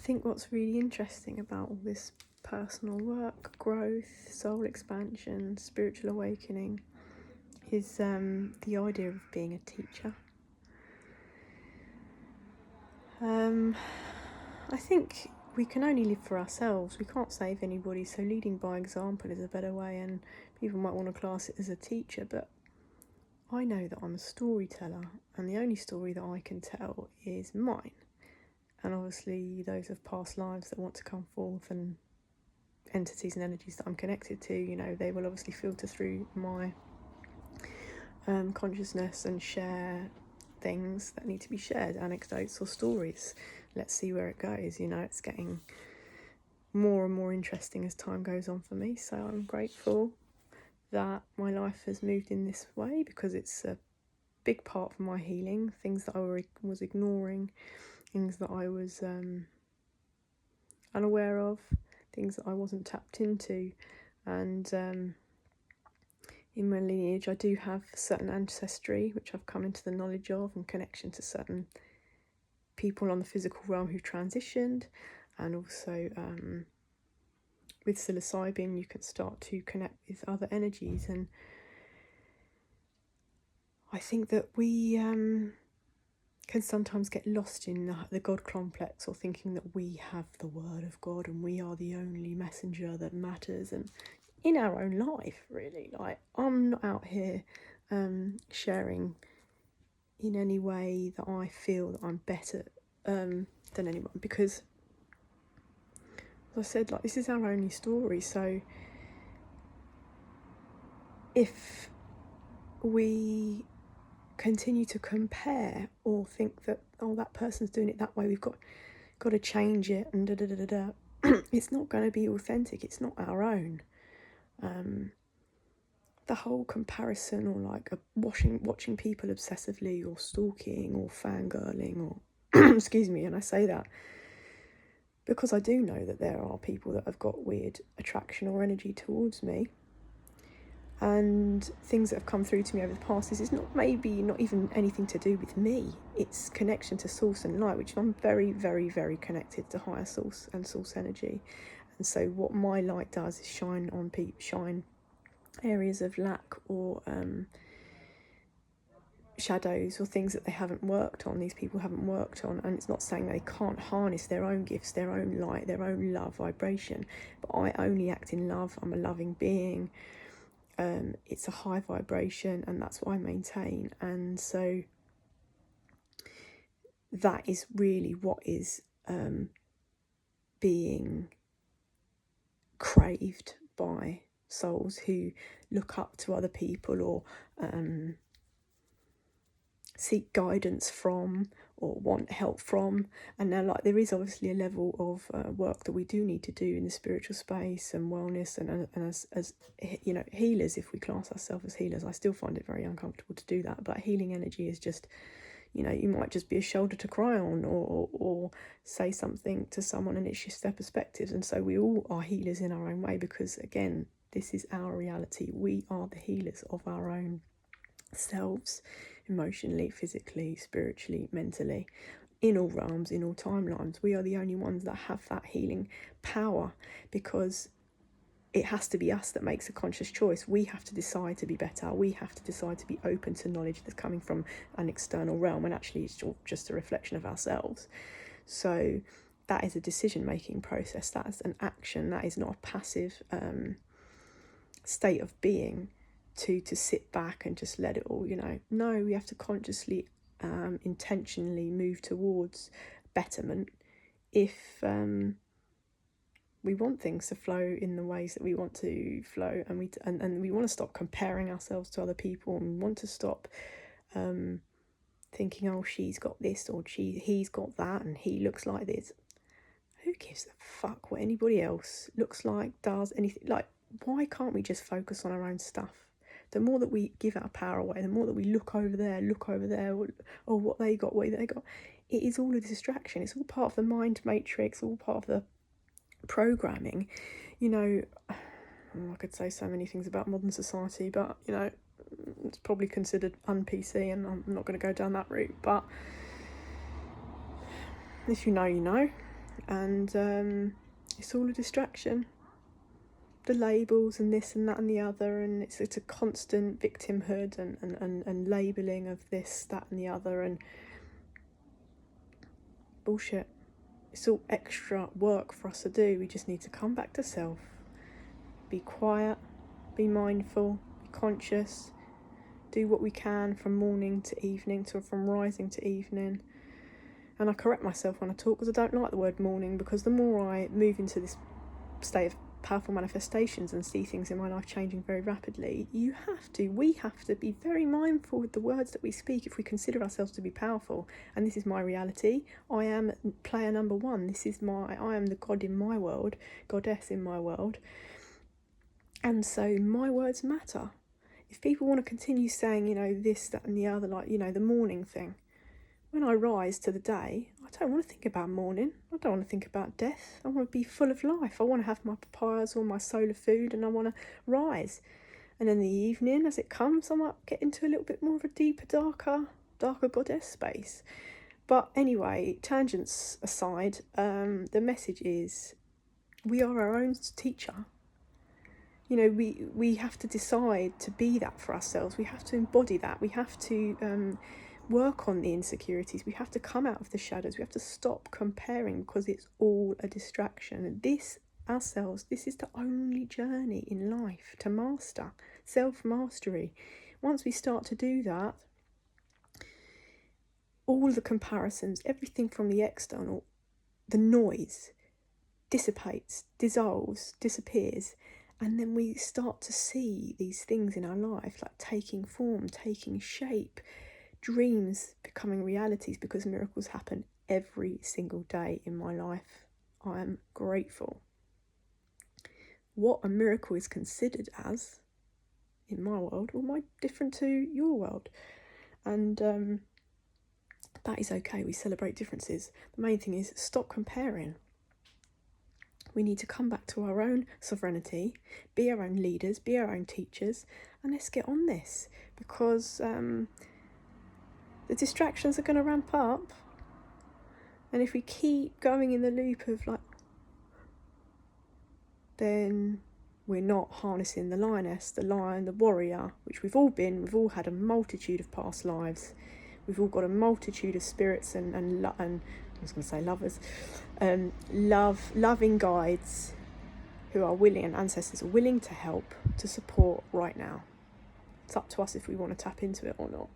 think what's really interesting about all this personal work, growth, soul expansion, spiritual awakening is the idea of being a teacher. I think we can only live for ourselves. We can't save anybody, so leading by example is a better way, and people might want to class it as a teacher, but I know that I'm a storyteller, and the only story that I can tell is mine. And obviously those of past lives that want to come forth, and entities and energies that I'm connected to, you know, they will obviously filter through my consciousness and share things that need to be shared, anecdotes or stories. Let's see where it goes. You know, it's getting more and more interesting as time goes on for me, so I'm grateful that my life has moved in this way, because it's a big part of my healing. Things that I was ignoring, things that I was unaware of, things that I wasn't tapped into. And in my lineage I do have certain ancestry which I've come into the knowledge of, and connection to certain people on the physical realm who transitioned. And also with psilocybin you can start to connect with other energies, and I think that we can sometimes get lost in the God complex, or thinking that we have the word of God and we are the only messenger that matters, and in our own life, really. Like, I'm not out here sharing in any way that I feel that I'm better than anyone, because as I said, like, this is our only story. So if we continue to compare, or think that, oh, that person's doing it that way, we've got to change it, and da da da da da, it's not going to be authentic. It's not our own. The whole comparison, or like watching people obsessively, or stalking, or fangirling, or excuse me, and I say that because I do know that there are people that have got weird attraction or energy towards me, and things that have come through to me over the past. This is not even anything to do with me. It's connection to source and light, which I'm very, very, very connected to higher source and source energy. And so what my light does is shine areas of lack, or shadows, or things that they haven't worked on, these people haven't worked on. And it's not saying they can't harness their own gifts, their own light, their own love vibration, but I only act in love. I'm a loving being. It's a high vibration, and that's what I maintain. And so that is really what is being craved by souls who look up to other people, or seek guidance from, or want help from. And now, like, there is obviously a level of work that we do need to do in the spiritual space and wellness, and as you know, healers, if we class ourselves as healers. I still find it very uncomfortable to do that, but healing energy is just, you know, you might just be a shoulder to cry on, or say something to someone and it shifts their perspectives. And so we all are healers in our own way, because again, this is our reality. We are the healers of our own selves, emotionally, physically, spiritually, mentally, in all realms, in all timelines. We are the only ones that have that healing power, because it has to be us that makes a conscious choice. We have to decide to be better. We have to decide to be open to knowledge that's coming from an external realm, and actually it's just a reflection of ourselves. So that is a decision-making process. That is an action. That is not a passive state of being to sit back and just let it all, you know. No, we have to consciously, intentionally move towards betterment if we want things to flow in the ways that we want to flow, and we want to stop comparing ourselves to other people, and we want to stop thinking, oh, she's got this, or he's got that, and he looks like this. Who gives a fuck what anybody else looks like, does, anything? Like, why can't we just focus on our own stuff? The more that we give our power away, the more that we look over there, or what they got, it is all a distraction. It's all part of the mind matrix, all part of the programming. You know, I could say so many things about modern society, but, you know, it's probably considered un-PC, and I'm not going to go down that route. But if you know, you know. And it's all a distraction. The labels and this and that and the other, and it's a constant victimhood and labelling of this, that and the other, and bullshit. It's all extra work for us to do. We just need to come back to self, be quiet, be mindful, be conscious, do what we can from morning to evening, from rising to evening. And I correct myself when I talk, because I don't like the word morning, because the more I move into this state of powerful manifestations and see things in my life changing very rapidly, we have to be very mindful with the words that we speak if we consider ourselves to be powerful. And this is my reality. I am player number one. I am the god in my world, goddess in my world. And so my words matter. If people want to continue saying, this, that and the other, like, the morning thing, when I rise to the day, I don't want to think about morning. I don't want to think about death. I want to be full of life. I want to have my papayas or my solar food, and I want to rise. And in the evening, as it comes, I might get into a little bit more of a deeper, darker goddess space. But anyway, tangents aside, the message is we are our own teacher. We have to decide to be that for ourselves. We have to embody that. We have to work on the insecurities. We have to come out of the shadows. We have to stop comparing, because it's all a distraction. This is the only journey in life to master, self-mastery. Once we start to do that, all the comparisons, everything from the external, the noise dissipates, dissolves, disappears. And then we start to see these things in our life like taking form, taking shape, dreams becoming realities, because miracles happen every single day in my life. I am grateful. What a miracle is considered as in my world might different to your world. And that is okay. We celebrate differences. The main thing is stop comparing. We need to come back to our own sovereignty, be our own leaders, be our own teachers, and let's get on this, because the distractions are going to ramp up. And if we keep going in the loop of then we're not harnessing the lioness, the lion, the warrior, which we've all been. We've all had a multitude of past lives. We've all got a multitude of spirits and I was going to say lovers, loving guides who are willing, and ancestors are willing to help, to support right now. It's up to us if we want to tap into it or not.